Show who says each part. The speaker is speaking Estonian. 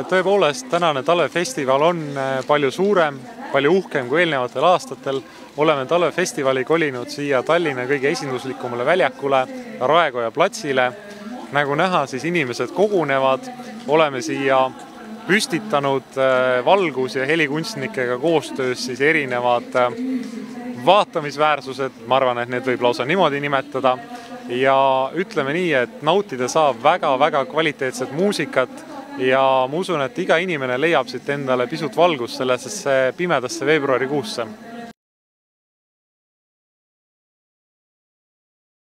Speaker 1: tõepoolest tänane talvefestival on palju suurem, palju uhkem kui eelnevatel aastatel. Oleme talvefestivali kolinud siia Tallinna kõige esinduslikumale väljakule, Raekoja platsile. Nagu näha, siis inimesed kogunevad. Oleme siia püstitanud valgus- ja helikunstnikega koostöös siis erinevad vaatamisväärsused. Ma arvan, et need võib lausa niimoodi nimetada. Ja ütleme nii, et nautida saab väga-väga kvaliteetset muusikat ja ma usun, et iga inimene leiab siit endale pisut valgust sellesse pimedasse veebruarikuusse.